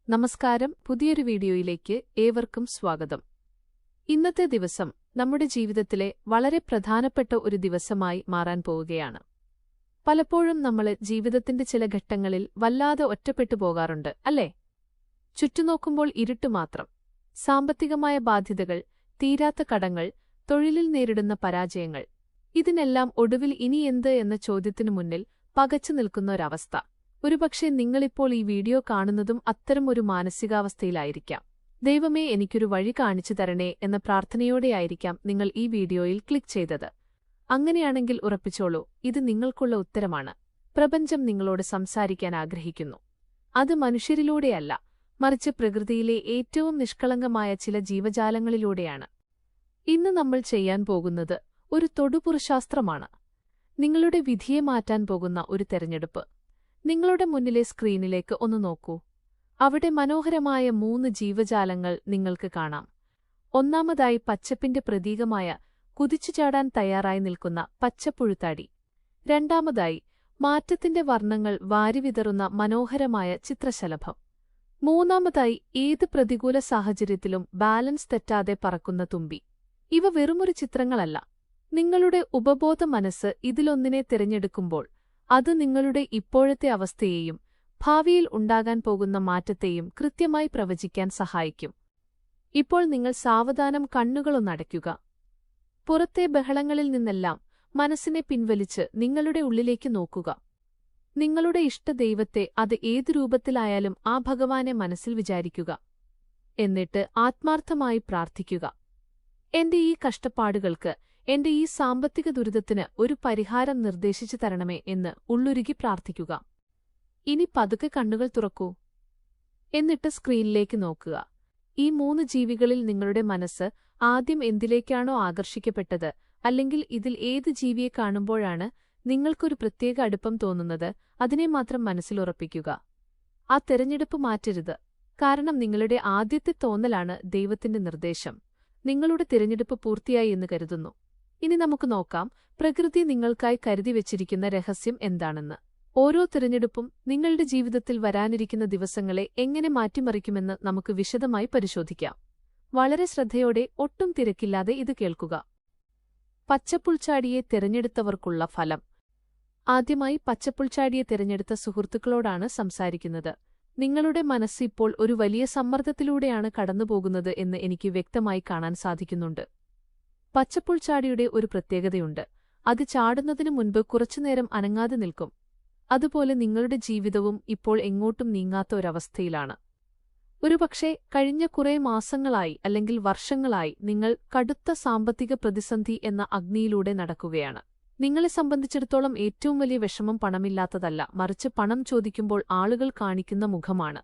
നമസ്കാരം, പുതിയൊരു വീഡിയോയിലേക്ക് ഏവർക്കും സ്വാഗതം. ഇന്നത്തെ ദിവസം നമ്മുടെ ജീവിതത്തിലെ വളരെ പ്രധാനപ്പെട്ട ഒരു ദിവസമായി മാറാൻ പോവുകയാണ്. പലപ്പോഴും നമ്മൾ ജീവിതത്തിന്റെ ചില ഘട്ടങ്ങളിൽ വല്ലാതെ ഒറ്റപ്പെട്ടു പോകാറുണ്ട്, അല്ലേ? ചുറ്റുനോക്കുമ്പോൾ ഇരുട്ട് മാത്രം. സാമ്പത്തികമായ ബാധ്യതകൾ, തീരാത്ത കടങ്ങൾ, തൊഴിലിൽ നേരിടുന്ന പരാജയങ്ങൾ. ഇതിനെല്ലാം ഒടുവിൽ ഇനി എന്ത് എന്ന ചോദ്യത്തിനു മുന്നിൽ പകച്ചു നിൽക്കുന്ന ഒരവസ്ഥ. ഒരുപക്ഷെ നിങ്ങളിപ്പോൾ ഈ വീഡിയോ കാണുന്നതും അത്തരം ഒരു മാനസികാവസ്ഥയിലായിരിക്കാം. ദൈവമേ, എനിക്കൊരു വഴി കാണിച്ചു തരണേ എന്ന പ്രാർത്ഥനയോടെയായിരിക്കാം നിങ്ങൾ ഈ വീഡിയോയിൽ ക്ലിക്ക് ചെയ്തത്. അങ്ങനെയാണെങ്കിൽ ഉറപ്പിച്ചോളൂ, ഇത് നിങ്ങൾക്കുള്ള ഉത്തരമാണ്. പ്രപഞ്ചം നിങ്ങളോട് സംസാരിക്കാൻ ആഗ്രഹിക്കുന്നു. അത് മനുഷ്യരിലൂടെയല്ല, മറിച്ച് പ്രകൃതിയിലെ ഏറ്റവും നിഷ്കളങ്കമായ ചില ജീവജാലങ്ങളിലൂടെയാണ്. ഇന്ന് നമ്മൾ ചെയ്യാൻ പോകുന്നത് ഒരു തൊടുപുരുഷാസ്ത്രമാണ്. നിങ്ങളുടെ വിധിയെ മാറ്റാൻ പോകുന്ന ഒരു തെരഞ്ഞെടുപ്പ്. നിങ്ങളുടെ മുന്നിലെ സ്ക്രീനിലേക്ക് ഒന്ന് നോക്കൂ. അവിടെ മനോഹരമായ 3 ജീവജാലങ്ങൾ നിങ്ങൾക്ക് കാണാം. ഒന്നാമതായി പച്ചപ്പിന്റെ പ്രതീകമായ കുതിച്ചുചാടാൻ തയ്യാറായി നിൽക്കുന്ന പച്ചപ്പുഴുത്താടി. രണ്ടാമതായി മാറ്റത്തിന്റെ വർണ്ണങ്ങൾ വാരിവിതറുന്ന മനോഹരമായ ചിത്രശലഭം. മൂന്നാമതായി ഏത് പ്രതികൂല സാഹചര്യത്തിലും ബാലൻസ് തെറ്റാതെ പറക്കുന്ന തുമ്പി. ഇവ വെറുമൊരു ചിത്രങ്ങളല്ല. നിങ്ങളുടെ ഉപബോധ മനസ്സ് ഇതിലൊന്നിനെ തിരഞ്ഞെടുക്കുമ്പോൾ അത് നിങ്ങളുടെ ഇപ്പോഴത്തെ അവസ്ഥയെയും ഭാവിയിൽ ഉണ്ടാകാൻ പോകുന്ന മാറ്റത്തെയും കൃത്യമായി പ്രവചിക്കാൻ സഹായിക്കും. ഇപ്പോൾ നിങ്ങൾ സാവധാനം കണ്ണുകളൊന്നടയ്ക്കുക. പുറത്തെ ബഹളങ്ങളിൽ നിന്നെല്ലാം മനസ്സിനെ പിൻവലിച്ച് നിങ്ങളുടെ ഉള്ളിലേക്ക് നോക്കുക. നിങ്ങളുടെ ഇഷ്ടദൈവത്തെ, അത് ഏതു രൂപത്തിലായാലും ആ ഭഗവാനെ മനസ്സിൽ വിചാരിക്കുക. എന്നിട്ട് ആത്മാർത്ഥമായി പ്രാർത്ഥിക്കുക. എന്റെ ഈ കഷ്ടപ്പാടുകൾക്ക്, എന്റെ ഈ സാമ്പത്തിക ദുരിതത്തിന് ഒരു പരിഹാരം നിർദ്ദേശിച്ചു തരണമേ എന്ന് ഉള്ളുരുകി പ്രാർത്ഥിക്കുക. ഇനി പതുക്കെ കണ്ണുകൾ തുറക്കൂ. എന്നിട്ട് സ്ക്രീനിലേക്ക് നോക്കുക. ഈ 3 ജീവികളിൽ നിങ്ങളുടെ മനസ്സ് ആദ്യം എന്തിലേക്കാണോ ആകർഷിക്കപ്പെട്ടത്, അല്ലെങ്കിൽ ഇതിൽ ഏത് ജീവിയെ കാണുമ്പോഴാണ് നിങ്ങൾക്കൊരു പ്രത്യേക അടുപ്പം തോന്നുന്നത്, അതിനെ മാത്രം മനസ്സിലുറപ്പിക്കുക. ആ തെരഞ്ഞെടുപ്പ് മാറ്റരുത്. കാരണം നിങ്ങളുടെ ആദ്യത്തെ തോന്നലാണ് ദൈവത്തിന്റെ നിർദ്ദേശം. നിങ്ങളുടെ തിരഞ്ഞെടുപ്പ് പൂർത്തിയായി എന്ന് കരുതുന്നു. ഇനി നമുക്ക് നോക്കാം, പ്രകൃതി നിങ്ങൾക്കായി കരുതിവച്ചിരിക്കുന്ന രഹസ്യം എന്താണെന്ന്. ഓരോ തിരഞ്ഞെടുപ്പും നിങ്ങളുടെ ജീവിതത്തിൽ വരാനിരിക്കുന്ന ദിവസങ്ങളെ എങ്ങനെ മാറ്റിമറിക്കുമെന്ന് നമുക്ക് വിശദമായി പരിശോധിക്കാം. വളരെ ശ്രദ്ധയോടെ, ഒട്ടും തിരക്കില്ലാതെ ഇത് കേൾക്കുക. പച്ചപ്പുൽച്ചാടിയെ തിരഞ്ഞെടുത്തവർക്കുള്ള ഫലം. ആദ്യമായി പച്ചപ്പുൽച്ചാടിയെ തിരഞ്ഞെടുത്ത സുഹൃത്തുക്കളോടാണ് സംസാരിക്കുന്നത്. നിങ്ങളുടെ മനസ്സ് ഇപ്പോൾ ഒരു വലിയ സമ്മർദ്ദത്തിലൂടെയാണ് കടന്നുപോകുന്നത് എന്ന് എനിക്ക് വ്യക്തമായി കാണാൻ സാധിക്കുന്നുണ്ട്. പച്ചപ്പുൽച്ചാടിയുടെ ഒരു പ്രത്യേകതയുണ്ട്. അത് ചാടുന്നതിനു മുൻപ് കുറച്ചുനേരം അനങ്ങാതെ നിൽക്കും. അതുപോലെ നിങ്ങളുടെ ജീവിതവും ഇപ്പോൾ എങ്ങോട്ടും നീങ്ങാത്ത ഒരവസ്ഥയിലാണ്. ഒരുപക്ഷെ കഴിഞ്ഞ കുറേ മാസങ്ങളായി അല്ലെങ്കിൽ വർഷങ്ങളായി നിങ്ങൾ കടുത്ത സാമ്പത്തിക പ്രതിസന്ധി എന്ന അഗ്നിയിലൂടെ നടക്കുകയാണ്. നിങ്ങളെ സംബന്ധിച്ചിടത്തോളം ഏറ്റവും വലിയ വിഷമം പണമില്ലാത്തതല്ല, മറിച്ച് പണം ചോദിക്കുമ്പോൾ ആളുകൾ കാണിക്കുന്ന മുഖമാണ്.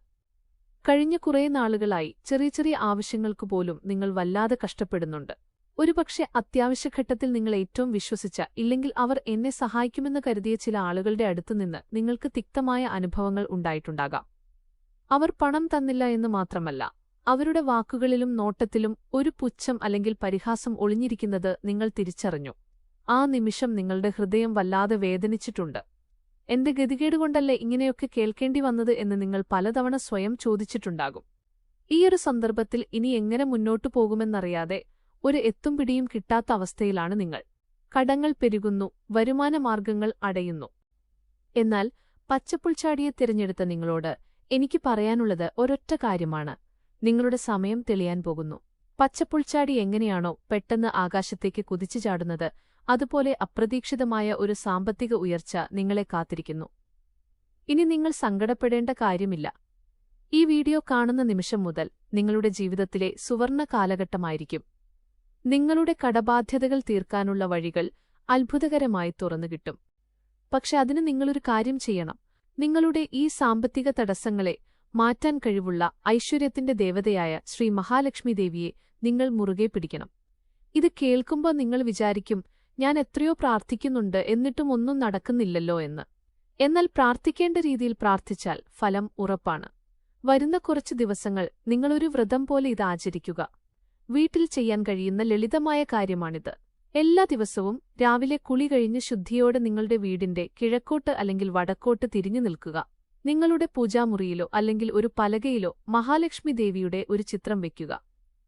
കഴിഞ്ഞ കുറേ നാളുകളായി ചെറിയ ചെറിയ ആവശ്യങ്ങൾക്കു പോലും നിങ്ങൾ വല്ലാതെ കഷ്ടപ്പെടുന്നുണ്ട്. ഒരുപക്ഷെ അത്യാവശ്യഘട്ടത്തിൽ നിങ്ങൾ ഏറ്റവും വിശ്വസിച്ച, ഇല്ലെങ്കിൽ അവർ എന്നെ സഹായിക്കുമെന്ന് കരുതിയ ചില ആളുകളുടെ അടുത്തുനിന്ന് നിങ്ങൾക്ക് തിക്തമായ അനുഭവങ്ങൾ ഉണ്ടായിട്ടുണ്ടാകാം. അവർ പണം തന്നില്ല എന്ന് മാത്രമല്ല, അവരുടെ വാക്കുകളിലും നോട്ടത്തിലും ഒരു പുച്ഛം അല്ലെങ്കിൽ പരിഹാസം ഒളിഞ്ഞിരിക്കുന്നത് നിങ്ങൾ തിരിച്ചറിഞ്ഞു. ആ നിമിഷം നിങ്ങളുടെ ഹൃദയം വല്ലാതെ വേദനിച്ചിട്ടുണ്ട്. എന്റെ ഗതികേടുകൊണ്ടല്ലേ ഇങ്ങനെയൊക്കെ കേൾക്കേണ്ടി വന്നത് എന്ന് നിങ്ങൾ പലതവണ സ്വയം ചോദിച്ചിട്ടുണ്ടാകും. ഈയൊരു സന്ദർഭത്തിൽ ഇനി എങ്ങനെ മുന്നോട്ടു പോകുമെന്നറിയാതെ ഒരു എത്തും പിടിയും കിട്ടാത്ത അവസ്ഥയിലാണ് നിങ്ങൾ. കടങ്ങൾ പെരുകുന്നു, വരുമാനമാർഗങ്ങൾ അടയുന്നു. എന്നാൽ പച്ചപ്പുൽച്ചാടിയെ തിരഞ്ഞെടുത്ത നിങ്ങളോട് എനിക്ക് പറയാനുള്ളത് ഒരൊറ്റ കാര്യമാണ്: നിങ്ങളുടെ സമയം തെളിയാൻ പോകുന്നു. പച്ചപ്പുൽച്ചാടി എങ്ങനെയാണോ പെട്ടെന്ന് ആകാശത്തേക്ക് കുതിച്ചു ചാടുന്നത്, അതുപോലെ അപ്രതീക്ഷിതമായ ഒരു സാമ്പത്തിക ഉയർച്ച നിങ്ങളെ കാത്തിരിക്കുന്നു. ഇനി നിങ്ങൾ സങ്കടപ്പെടേണ്ട കാര്യമില്ല. ഈ വീഡിയോ കാണുന്ന നിമിഷം മുതൽ നിങ്ങളുടെ ജീവിതത്തിലെ സുവർണ്ണ കാലഘട്ടമായിരിക്കും. നിങ്ങളുടെ കടബാധ്യതകൾ തീർക്കാനുള്ള വഴികൾ അത്ഭുതകരമായി തുറന്നുകിട്ടും. പക്ഷെ അതിന് നിങ്ങളൊരു കാര്യം ചെയ്യണം. നിങ്ങളുടെ ഈ സാമ്പത്തിക തടസ്സങ്ങളെ മാറ്റാൻ കഴിവുള്ള ഐശ്വര്യത്തിന്റെ ദേവതയായ ശ്രീ മഹാലക്ഷ്മി ദേവിയെ നിങ്ങൾ മുറുകെ പിടിക്കണം. ഇത് കേൾക്കുമ്പോൾ നിങ്ങൾ വിചാരിക്കും, ഞാൻ എത്രയോ പ്രാർത്ഥിക്കുന്നുണ്ട്, എന്നിട്ടും ഒന്നും നടക്കുന്നില്ലല്ലോ എന്ന്. എന്നാൽ പ്രാർത്ഥിക്കേണ്ട രീതിയിൽ പ്രാർത്ഥിച്ചാൽ ഫലം ഉറപ്പാണ്. വരുന്ന കുറച്ച് ദിവസങ്ങൾ നിങ്ങളൊരു വ്രതം പോലെ ഇത് ആചരിക്കുക. വീട്ടിൽ ചെയ്യാൻ കഴിയുന്ന ലളിതമായ കാര്യമാണിത്. എല്ലാ ദിവസവും രാവിലെ കുളി കഴിഞ്ഞ് ശുദ്ധിയോടെ നിങ്ങളുടെ വീടിന്റെ കിഴക്കോട്ട് അല്ലെങ്കിൽ വടക്കോട്ട് തിരിഞ്ഞു നിൽക്കുക. നിങ്ങളുടെ പൂജാമുറിയിലോ അല്ലെങ്കിൽ ഒരു പലകയിലോ മഹാലക്ഷ്മി ദേവിയുടെ ഒരു ചിത്രം വയ്ക്കുക.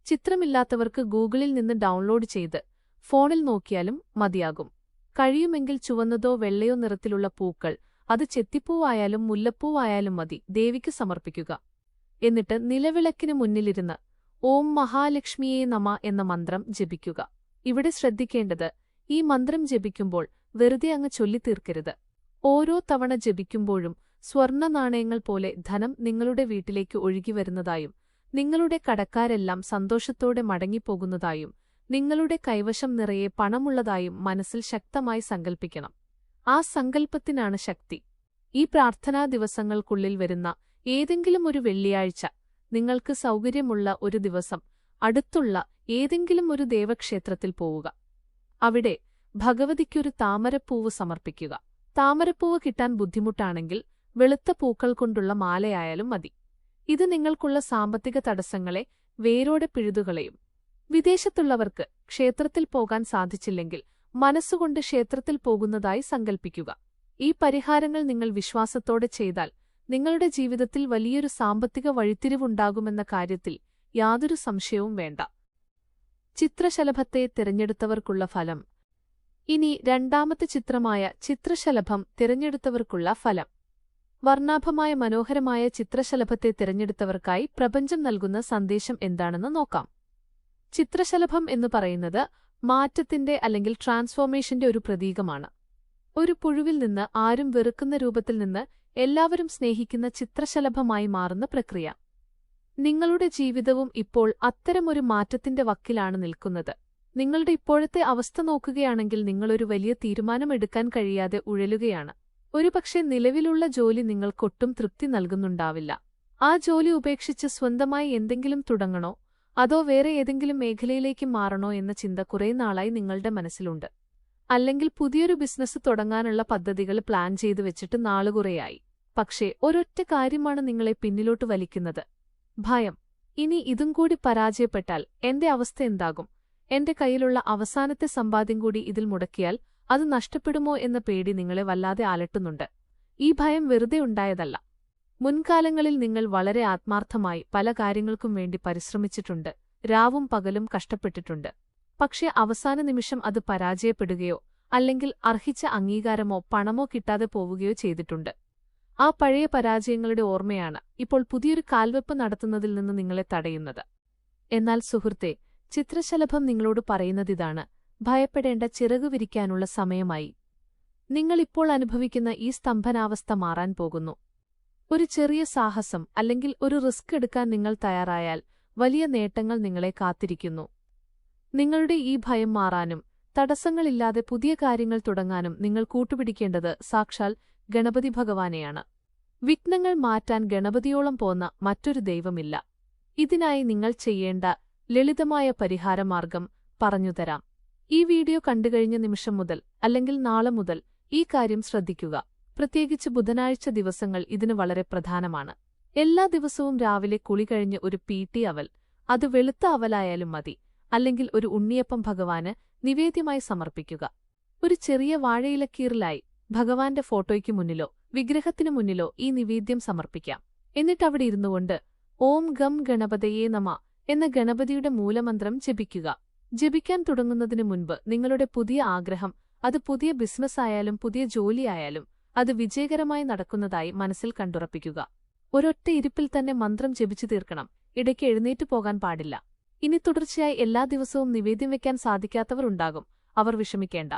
ചിത്രമില്ലാത്തവർക്ക് ഗൂഗിളിൽ നിന്ന് ഡൗൺലോഡ് ചെയ്ത് ഫോണിൽ നോക്കിയാലും മതിയാകും. കഴിയുമെങ്കിൽ ചുവന്നതോ വെള്ളയോ നിറത്തിലുള്ള പൂക്കൾ, അത് ചെത്തിപ്പൂവായാലും മുല്ലപ്പൂവായാലും മതി, ദേവിക്ക് സമർപ്പിക്കുക. എന്നിട്ട് നിലവിളക്കിന് മുന്നിലിരുന്ന് ഓം മഹാലക്ഷ്മിയേ നമ എന്ന മന്ത്രം ജപിക്കുക. ഇവിടെ ശ്രദ്ധിക്കേണ്ടത്, ഈ മന്ത്രം ജപിക്കുമ്പോൾ വെറുതെ അങ്ങ് ചൊല്ലിത്തീർക്കരുത്. ഓരോ തവണ ജപിക്കുമ്പോഴും സ്വർണ്ണ നാണയങ്ങൾ പോലെ ധനം നിങ്ങളുടെ വീട്ടിലേക്ക് ഒഴുകിവരുന്നതായും നിങ്ങളുടെ കടക്കാരെല്ലാം സന്തോഷത്തോടെ മടങ്ങിപ്പോകുന്നതായും നിങ്ങളുടെ കൈവശം നിറയെ പണമുള്ളതായും മനസ്സിൽ ശക്തമായി സങ്കൽപ്പിക്കണം. ആ സങ്കല്പത്തിനാണ് ശക്തി. ഈ പ്രാർത്ഥനാ ദിവസങ്ങൾക്കുള്ളിൽ വരുന്ന ഏതെങ്കിലും ഒരു വെള്ളിയാഴ്ച, നിങ്ങൾക്ക് സൗകര്യമുള്ള ഒരു ദിവസം അടുത്തുള്ള ഏതെങ്കിലും ഒരു ദേവക്ഷേത്രത്തിൽ പോവുക. അവിടെ ഭഗവതിക്കൊരു താമരപ്പൂവ് സമർപ്പിക്കുക. താമരപ്പൂവ് കിട്ടാൻ ബുദ്ധിമുട്ടാണെങ്കിൽ വെളുത്ത പൂക്കൾ കൊണ്ടുള്ള മാലയായാലും മതി. ഇത് നിങ്ങൾക്കുള്ള സാമ്പത്തിക തടസ്സങ്ങളെ വേരോടെ പിഴുതുകളയും. വിദേശത്തുള്ളവർക്ക് ക്ഷേത്രത്തിൽ പോകാൻ സാധിച്ചില്ലെങ്കിൽ മനസ്സുകൊണ്ട് ക്ഷേത്രത്തിൽ പോകുന്നതായി സങ്കൽപ്പിക്കുക. ഈ പരിഹാരങ്ങൾ നിങ്ങൾ വിശ്വാസത്തോടെ ചെയ്താൽ നിങ്ങളുടെ ജീവിതത്തിൽ വലിയൊരു സാമ്പത്തിക വഴിത്തിരിവുണ്ടാകുമെന്ന കാര്യത്തിൽ യാതൊരു സംശയവും വേണ്ട. ചിത്രശലഭത്തെ തിരഞ്ഞെടുത്തവർക്കുള്ള ഫലം. ഇനി രണ്ടാമത്തെ ചിത്രമായ ചിത്രശലഭം തിരഞ്ഞെടുത്തവർക്കുള്ള ഫലം. വർണ്ണാഭമായ മനോഹരമായ ചിത്രശലഭത്തെ തിരഞ്ഞെടുത്തവർക്കായി പ്രപഞ്ചം നൽകുന്ന സന്ദേശം എന്താണെന്ന് നോക്കാം. ചിത്രശലഭം എന്നു പറയുന്നത് മാറ്റത്തിന്റെ അല്ലെങ്കിൽ ട്രാൻസ്ഫോർമേഷന്റെ ഒരു പ്രതീകമാണ്. ഒരു പുഴുവിൽ നിന്ന് ആരും വെറുക്കുന്ന രൂപത്തിൽ നിന്ന് എല്ലാവരും സ്നേഹിക്കുന്ന ചിത്രശലഭമായി മാറുന്ന പ്രക്രിയ. നിങ്ങളുടെ ജീവിതവും ഇപ്പോൾ അത്തരമൊരു മാറ്റത്തിന്റെ വക്കിലാണ് നിൽക്കുന്നത്. നിങ്ങളുടെ ഇപ്പോഴത്തെ അവസ്ഥ നോക്കുകയാണെങ്കിൽ നിങ്ങളൊരു വലിയ തീരുമാനമെടുക്കാൻ കഴിയാതെ ഉഴലുകയാണ്. ഒരുപക്ഷെ നിലവിലുള്ള ജോലി നിങ്ങൾക്കൊട്ടും തൃപ്തി നൽകുന്നുണ്ടാവില്ല. ആ ജോലി ഉപേക്ഷിച്ച് സ്വന്തമായി എന്തെങ്കിലും തുടങ്ങണോ അതോ വേറെ ഏതെങ്കിലും മേഖലയിലേക്ക് മാറണോ എന്ന ചിന്ത കുറേ നാളായി നിങ്ങളുടെ മനസ്സിലുണ്ട്. അല്ലെങ്കിൽ പുതിയൊരു ബിസിനസ് തുടങ്ങാനുള്ള പദ്ധതികൾ പ്ലാൻ ചെയ്തു വെച്ചിട്ട് നാളുകുറയായി. പക്ഷേ ഒരൊറ്റ കാര്യമാണ് നിങ്ങളെ പിന്നിലോട്ട് വലിക്കുന്നത്: ഭയം. ഇനി ഇതും കൂടി പരാജയപ്പെട്ടാൽ എന്റെ അവസ്ഥ എന്താകും? എന്റെ കയ്യിലുള്ള അവസാനത്തെ സമ്പാദ്യം കൂടി ഇതിൽ മുടക്കിയാൽ അത് നഷ്ടപ്പെടുമോ എന്ന പേടി നിങ്ങളെ വല്ലാതെ അലട്ടുന്നുണ്ട്. ഈ ഭയം വെറുതെ ഉണ്ടായതല്ല. മുൻകാലങ്ങളിൽ നിങ്ങൾ വളരെ ആത്മാർത്ഥമായി പല കാര്യങ്ങൾക്കും വേണ്ടി പരിശ്രമിച്ചിട്ടുണ്ട്, രാവും പകലും കഷ്ടപ്പെട്ടിട്ടുണ്ട്. പക്ഷേ അവസാന നിമിഷം അത് പരാജയപ്പെടുകയോ അല്ലെങ്കിൽ അർഹിച്ച അംഗീകാരമോ പണമോ കിട്ടാതെ പോവുകയോ ചെയ്തിട്ടുണ്ട്. ആ പഴയ പരാജയങ്ങളുടെ ഓർമ്മയാണ് ഇപ്പോൾ പുതിയൊരു കാൽവെപ്പ് നടത്തുന്നതിൽ നിന്ന് നിങ്ങളെ തടയുന്നത്. എന്നാൽ സുഹൃത്തേ, ചിത്രശലഭം നിങ്ങളോട് പറയുന്നതിതാണ്: ഭയപ്പെടേണ്ട, ചിറകു വിരിക്കാനുള്ള സമയമായി. നിങ്ങളിപ്പോൾ അനുഭവിക്കുന്ന ഈ സ്തംഭനാവസ്ഥ മാറാൻ പോകുന്നു. ഒരു ചെറിയ സാഹസം അല്ലെങ്കിൽ ഒരു റിസ്ക് എടുക്കാൻ നിങ്ങൾ തയ്യാറായാൽ വലിയ നേട്ടങ്ങൾ നിങ്ങളെ കാത്തിരിക്കുന്നു. നിങ്ങളുടെ ഈ ഭയം മാറാനും തടസ്സങ്ങളില്ലാതെ പുതിയ കാര്യങ്ങൾ തുടങ്ങാനും നിങ്ങൾ കൂട്ടുപിടിക്കേണ്ടത് സാക്ഷാൽ ഗണപതി ഭഗവാനെയാണ്. വിഘ്നങ്ങൾ മാറ്റാൻ ഗണപതിയോളം പോന്ന മറ്റൊരു ദൈവമില്ല. ഇതിനായി നിങ്ങൾ ചെയ്യേണ്ട ലളിതമായ പരിഹാരമാർഗം പറഞ്ഞുതരാം. ഈ വീഡിയോ കണ്ടുകഴിഞ്ഞ നിമിഷം മുതൽ അല്ലെങ്കിൽ നാളെ മുതൽ ഈ കാര്യം ശ്രദ്ധിക്കുക. പ്രത്യേകിച്ച് ബുധനാഴ്ച ദിവസങ്ങൾ ഇതിന് വളരെ പ്രധാനമാണ്. എല്ലാ ദിവസവും രാവിലെ കുളി കഴിഞ്ഞ് ഒരു പീട്ടി അവൽ, അത് വെളുത്ത അവലായാലും മതി, അല്ലെങ്കിൽ ഒരു ഉണ്ണിയപ്പം ഭഗവാന് നിവേദ്യമായി സമർപ്പിക്കുക. ഒരു ചെറിയ വാഴയിലക്കീറിലായി ഭഗവാന്റെ ഫോട്ടോയ്ക്ക് മുന്നിലോ വിഗ്രഹത്തിനു മുന്നിലോ ഈ നിവേദ്യം സമർപ്പിക്കാം. എന്നിട്ടവിടെ ഇരുന്നുകൊണ്ട് ഓം ഗം ഗണപതയേ നമ എന്ന ഗണപതിയുടെ മൂലമന്ത്രം ജപിക്കുക. ജപിക്കാൻ തുടങ്ങുന്നതിനു മുൻപ് നിങ്ങളുടെ പുതിയ ആഗ്രഹം, അത് പുതിയ ബിസിനസ്സായാലും പുതിയ ജോലിയായാലും, അത് വിജയകരമായി നടക്കുന്നതായി മനസ്സിൽ കണ്ടുറപ്പിക്കുക. ഒരൊറ്റ ഇരിപ്പിൽ തന്നെ മന്ത്രം ജപിച്ചു തീർക്കണം. ഇടയ്ക്ക് എഴുന്നേറ്റു പോകാൻ പാടില്ല. ഇനി തുടർച്ചയായി എല്ലാ ദിവസവും നിവേദ്യം വയ്ക്കാൻ സാധിക്കാത്തവർ ഉണ്ടാകും. അവർ വിഷമിക്കേണ്ട.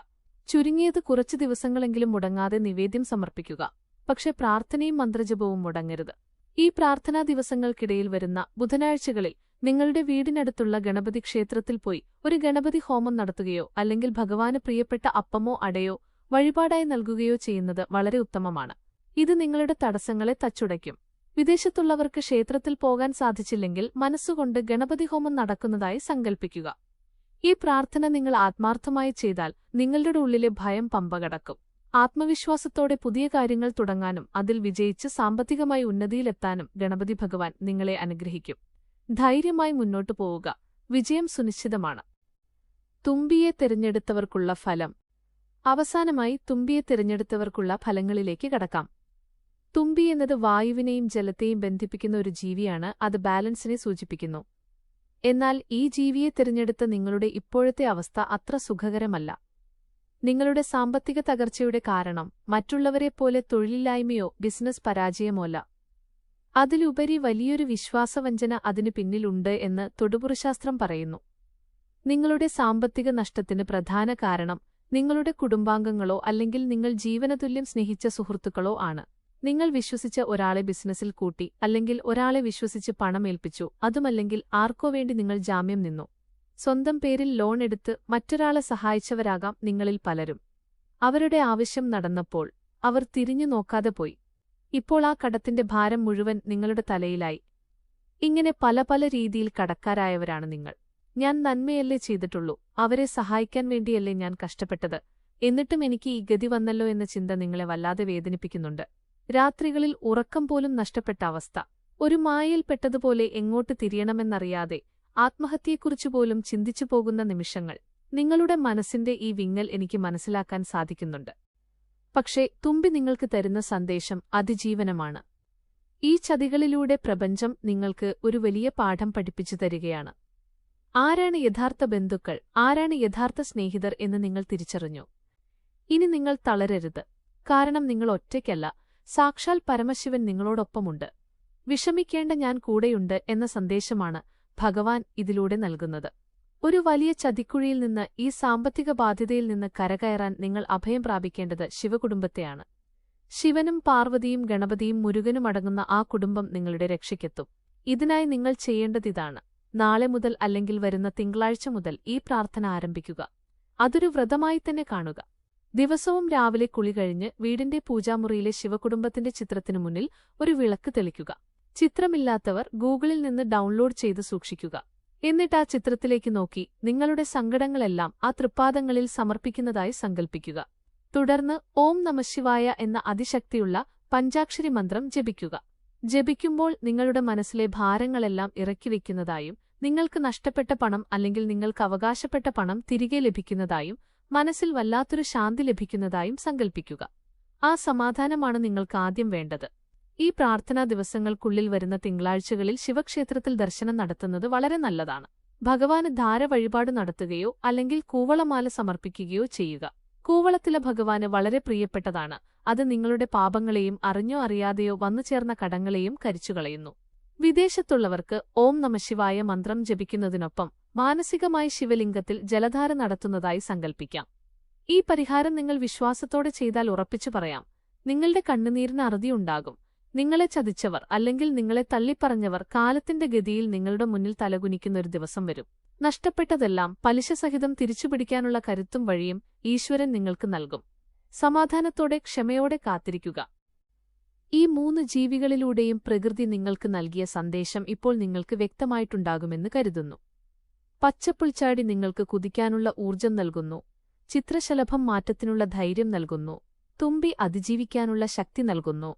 ചുരുങ്ങിയത് കുറച്ചു ദിവസങ്ങളെങ്കിലും മുടങ്ങാതെ നിവേദ്യം സമർപ്പിക്കുക. പക്ഷെ പ്രാർത്ഥനയും മന്ത്രജപവും മുടങ്ങരുത്. ഈ പ്രാർത്ഥനാ ദിവസങ്ങൾക്കിടയിൽ വരുന്ന ബുധനാഴ്ചകളിൽ നിങ്ങളുടെ വീടിനടുത്തുള്ള ഗണപതി ക്ഷേത്രത്തിൽ പോയി ഒരു ഗണപതി ഹോമം നടത്തുകയോ അല്ലെങ്കിൽ ഭഗവാന് പ്രിയപ്പെട്ട അപ്പമോ അടയോ വഴിപാടായി നൽകുകയോ ചെയ്യുന്നത് വളരെ ഉത്തമമാണ്. ഇത് നിങ്ങളുടെ തടസ്സങ്ങളെ തച്ചുടയ്ക്കും. വിദേശത്തുള്ളവർക്ക് ക്ഷേത്രത്തിൽ പോകാൻ സാധിച്ചില്ലെങ്കിൽ മനസ്സുകൊണ്ട് ഗണപതി ഹോമം നടക്കുന്നതായി സങ്കൽപ്പിക്കുക. ഈ പ്രാർത്ഥന നിങ്ങൾ ആത്മാർത്ഥമായി ചെയ്താൽ നിങ്ങളുടെ ഉള്ളിലെ ഭയം പമ്പകടക്കും. ആത്മവിശ്വാസത്തോടെ പുതിയ കാര്യങ്ങൾ തുടങ്ങാനും അതിൽ വിജയിച്ച് സാമ്പത്തികമായി ഉന്നതിയിലെത്താനും ഗണപതി ഭഗവാൻ നിങ്ങളെ അനുഗ്രഹിക്കും. ധൈര്യമായി മുന്നോട്ടു പോവുക. വിജയം സുനിശ്ചിതമാണ്. തുമ്പിയെ തിരഞ്ഞെടുത്തവർക്കുള്ള ഫലം. അവസാനമായി തുമ്പിയെ തിരഞ്ഞെടുത്തവർക്കുള്ള ഫലങ്ങളിലേക്ക് കടക്കാം. തുമ്പി എന്നത് വായുവിനെയും ജലത്തെയും ബന്ധിപ്പിക്കുന്ന ഒരു ജീവിയാണ്. അത് ബാലൻസിനെ സൂചിപ്പിക്കുന്നു. എന്നാൽ ഈ ജീവിയെ തിരഞ്ഞെടുത്ത നിങ്ങളുടെ ഇപ്പോഴത്തെ അവസ്ഥ അത്ര സുഖകരമല്ല. നിങ്ങളുടെ സാമ്പത്തിക തകർച്ചയുടെ കാരണം മറ്റുള്ളവരെപ്പോലെ തൊഴിലില്ലായ്മയോ ബിസിനസ് പരാജയമോ അല്ല. അതിലുപരി വലിയൊരു വിശ്വാസവഞ്ചന അതിനു പിന്നിലുണ്ട് എന്ന് തൊടുപുറശാസ്ത്രം പറയുന്നു. നിങ്ങളുടെ സാമ്പത്തിക നഷ്ടത്തിന് പ്രധാന കാരണം നിങ്ങളുടെ കുടുംബാംഗങ്ങളോ അല്ലെങ്കിൽ നിങ്ങൾ ജീവനതുല്യം സ്നേഹിച്ച സുഹൃത്തുക്കളോ ആണ്. നിങ്ങൾ വിശ്വസിച്ച ഒരാളെ ബിസിനസ്സിൽ കൂട്ടി, അല്ലെങ്കിൽ ഒരാളെ വിശ്വസിച്ച് പണമേൽപ്പിച്ചു, അതുമല്ലെങ്കിൽ ആർക്കോ വേണ്ടി നിങ്ങൾ ജാമ്യം നിന്നു. സ്വന്തം പേരിൽ ലോൺ എടുത്ത് മറ്റൊരാളെ സഹായിച്ചവരാകാം നിങ്ങളിൽ പലരും. അവരുടെ ആവശ്യം നടന്നപ്പോൾ അവർ തിരിഞ്ഞു നോക്കാതെ പോയി. ഇപ്പോൾ ആ കടത്തിന്റെ ഭാരം മുഴുവൻ നിങ്ങളുടെ തലയിലായി. ഇങ്ങനെ പല പല രീതിയിൽ കടക്കാരായവരാണ് നിങ്ങൾ. ഞാൻ നന്മയല്ലേ ചെയ്തിട്ടുള്ളൂ, അവരെ സഹായിക്കാൻ വേണ്ടിയല്ലേ ഞാൻ കഷ്ടപ്പെട്ടത്, എന്നിട്ടും എനിക്ക് ഈ ഗതി വന്നല്ലോ എന്ന ചിന്ത നിങ്ങളെ വല്ലാതെ വേദനിപ്പിക്കുന്നുണ്ട്. രാത്രികളിൽ ഉറക്കം പോലും നഷ്ടപ്പെട്ട അവസ്ഥ, ഒരു മായയിൽപ്പെട്ടതുപോലെ എങ്ങോട്ട് തിരിയണമെന്നറിയാതെ ആത്മഹത്യയെക്കുറിച്ചുപോലും ചിന്തിച്ചു പോകുന്ന നിമിഷങ്ങൾ. നിങ്ങളുടെ മനസ്സിന്റെ ഈ വിങ്ങൽ എനിക്ക് മനസ്സിലാക്കാൻ സാധിക്കുന്നുണ്ട്. പക്ഷേ തുമ്പി നിങ്ങൾക്ക് തരുന്ന സന്ദേശം അതിജീവനമാണ്. ഈ ചതികളിലൂടെ പ്രപഞ്ചം നിങ്ങൾക്ക് ഒരു വലിയ പാഠം പഠിപ്പിച്ചു തരികയാണ്. ആരാണ് യഥാർത്ഥ ബന്ധുക്കൾ, ആരാണ് യഥാർത്ഥ സ്നേഹിതർ എന്ന് നിങ്ങൾ തിരിച്ചറിഞ്ഞു. ഇനി നിങ്ങൾ തളരരുത്. കാരണം നിങ്ങൾ ഒറ്റയ്ക്കല്ല, സാക്ഷാൽ പരമശിവൻ നിങ്ങളോടൊപ്പമുണ്ട്. വിഷമിക്കേണ്ട, ഞാൻ കൂടെയുണ്ട് എന്ന സന്ദേശമാണ് ഭഗവാൻ ഇതിലൂടെ നൽകുന്നത്. ഒരു വലിയ ചതിക്കുഴിയിൽ നിന്ന്, ഈ സാമ്പത്തിക ബാധ്യതയിൽ നിന്ന് കരകയറാൻ നിങ്ങൾ അഭയം പ്രാപിക്കേണ്ടത് ശിവകുടുംബത്തെയാണ്. ശിവനും പാർവതിയും ഗണപതിയും മുരുകനും അടങ്ങുന്ന ആ കുടുംബം നിങ്ങളുടെ രക്ഷയ്ക്കെത്തും. ഇതിനായി നിങ്ങൾ ചെയ്യേണ്ടതിതാണ്. നാളെ മുതൽ അല്ലെങ്കിൽ വരുന്ന തിങ്കളാഴ്ച മുതൽ ഈ പ്രാർത്ഥന ആരംഭിക്കുക. അതൊരു വ്രതമായി തന്നെ കാണുക. ദിവസവും രാവിലെ കുളി കഴിഞ്ഞ് വീടിന്റെ പൂജാമുറിയിലെ ശിവകുടുംബത്തിന്റെ ചിത്രത്തിനു മുന്നിൽ ഒരു വിളക്ക് തെളിക്കുക. ചിത്രമില്ലാത്തവർ ഗൂഗിളിൽ നിന്ന് ഡൗൺലോഡ് ചെയ്ത് സൂക്ഷിക്കുക. എന്നിട്ട് ആ ചിത്രത്തിലേക്ക് നോക്കി നിങ്ങളുടെ സങ്കടങ്ങളെല്ലാം ആ തൃപ്പാദങ്ങളിൽ സമർപ്പിക്കുന്നതായി സങ്കൽപ്പിക്കുക. തുടർന്ന് ഓം നമഃശിവായ എന്ന അതിശക്തിയുള്ള പഞ്ചാക്ഷരി മന്ത്രം ജപിക്കുക. ജപിക്കുമ്പോൾ നിങ്ങളുടെ മനസ്സിലെ ഭാരങ്ങളെല്ലാം ഇറക്കിവെക്കുന്നതായും നിങ്ങൾക്ക് നഷ്ടപ്പെട്ട പണം അല്ലെങ്കിൽ നിങ്ങൾക്ക് അവകാശപ്പെട്ട പണം തിരികെ ലഭിക്കുന്നതായും മനസ്സിൽ വല്ലാത്തൊരു ശാന്തി ലഭിക്കുന്നതായും സങ്കൽപ്പിക്കുക. ആ സമാധാനമാണ് നിങ്ങൾക്ക് ആദ്യം വേണ്ടത്. ഈ പ്രാർത്ഥനാ ദിവസങ്ങൾക്കുള്ളിൽ വരുന്ന തിങ്കളാഴ്ചകളിൽ ശിവക്ഷേത്രത്തിൽ ദർശനം നടത്തുന്നത് വളരെ നല്ലതാണ്. ഭഗവാന് ധാര വഴിപാട് നടത്തുകയോ അല്ലെങ്കിൽ കൂവളമാല സമർപ്പിക്കുകയോ ചെയ്യുക. കൂവളത്തിലെ ഭഗവാന് വളരെ പ്രിയപ്പെട്ടതാണ്. അത് നിങ്ങളുടെ പാപങ്ങളെയും അറിഞ്ഞോ അറിയാതെയോ വന്നുചേർന്ന കടങ്ങളെയും കരിച്ചുകളയുന്നു. വിദേശത്തുള്ളവർക്ക് ഓം നമഃശിവായ മന്ത്രം ജപിക്കുന്നതിനൊപ്പം മാനസികമായി ശിവലിംഗത്തിൽ ജലധാര നടത്തുന്നതായി സങ്കൽപ്പിക്കാം. ഈ പരിഹാരം നിങ്ങൾ വിശ്വാസത്തോടെ ചെയ്താൽ ഉറപ്പിച്ചു പറയാം, നിങ്ങളുടെ കണ്ണുനീരിന് അറുതിയുണ്ടാകും. നിങ്ങളെ ചതിച്ചവർ അല്ലെങ്കിൽ നിങ്ങളെ തള്ളിപ്പറഞ്ഞവർ കാലത്തിന്റെ ഗതിയിൽ നിങ്ങളുടെ മുന്നിൽ തലകുനിക്കുന്നൊരു ദിവസം വരും. നഷ്ടപ്പെട്ടതെല്ലാം പലിശസഹിതം തിരിച്ചുപിടിക്കാനുള്ള കരുത്തും വഴിയും ഈശ്വരൻ നിങ്ങൾക്ക് നൽകും. സമാധാനത്തോടെ ക്ഷമയോടെ കാത്തിരിക്കുക. ഈ 3 ജീവികളിലൂടെയും പ്രകൃതി നിങ്ങൾക്ക് നൽകിയ സന്ദേശം ഇപ്പോൾ നിങ്ങൾക്ക് വ്യക്തമായിട്ടുണ്ടാകുമെന്ന് കരുതുന്നു. പച്ചപ്പുൽച്ചാടി നിങ്ങൾക്ക് കുതിക്കാനുള്ള ഊർജം നൽകുന്നു. ചിത്രശലഭം മാറ്റത്തിനുള്ള ധൈര്യം നൽകുന്നു. തുമ്പി അതിജീവിക്കാനുള്ള ശക്തി നൽകുന്നു.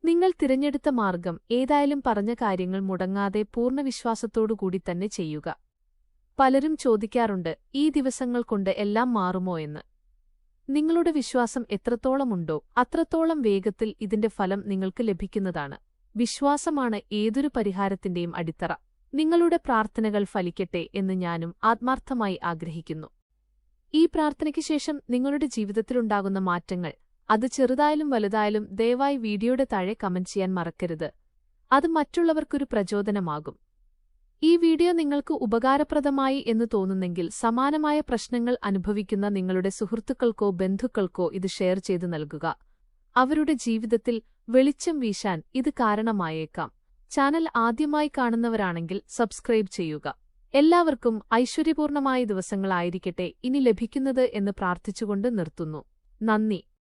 നിങ്ങൾ തിരഞ്ഞെടുത്ത മാർഗം ഏതായാലും പറഞ്ഞ കാര്യങ്ങൾ മുടങ്ങാതെ പൂർണ്ണവിശ്വാസത്തോടുകൂടി തന്നെ ചെയ്യുക. പലരും ചോദിക്കാറുണ്ട്, ഈ ദിവസങ്ങൾ കൊണ്ട് എല്ലാം മാറുമോ എന്ന്. നിങ്ങളുടെ വിശ്വാസം എത്രത്തോളമുണ്ടോ അത്രത്തോളം വേഗത്തിൽ ഇതിന്റെ ഫലം നിങ്ങൾക്ക് ലഭിക്കുന്നതാണ്. വിശ്വാസമാണ് ഏതൊരു പരിഹാരത്തിന്റെയും അടിത്തറ. നിങ്ങളുടെ പ്രാർത്ഥനകൾ ഫലിക്കട്ടെ എന്ന് ഞാനും ആത്മാർത്ഥമായി ആഗ്രഹിക്കുന്നു. ഈ പ്രാർത്ഥനയ്ക്ക് ശേഷം നിങ്ങളുടെ ജീവിതത്തിലുണ്ടാകുന്ന മാറ്റങ്ങൾ, അത് ചെറുതായാലും വലുതായാലും, ദയവായി വീഡിയോയുടെ താഴെ കമന്റ് ചെയ്യാൻ മറക്കരുത്. അത് മറ്റുള്ളവർക്കൊരു പ്രചോദനമാകും. ഈ വീഡിയോ നിങ്ങൾക്ക് ഉപകാരപ്രദമായി എന്ന് തോന്നുന്നെങ്കിൽ സമാനമായ പ്രശ്നങ്ങൾ അനുഭവിക്കുന്ന നിങ്ങളുടെ സുഹൃത്തുക്കൾക്കോ ബന്ധുക്കൾക്കോ ഇത് ഷെയർ ചെയ്തു നൽകുക. അവരുടെ ജീവിതത്തിൽ വെളിച്ചം വീശാൻ ഇത് കാരണമായേക്കാം. ചാനൽ ആദ്യമായി കാണുന്നവരാണെങ്കിൽ സബ്സ്ക്രൈബ് ചെയ്യുക. എല്ലാവർക്കും ഐശ്വര്യപൂർണമായ ദിവസങ്ങളായിരിക്കട്ടെ ഇനി ലഭിക്കുന്നത് എന്ന് പ്രാർത്ഥിച്ചുകൊണ്ട് നിർത്തുന്നു. നന്ദി.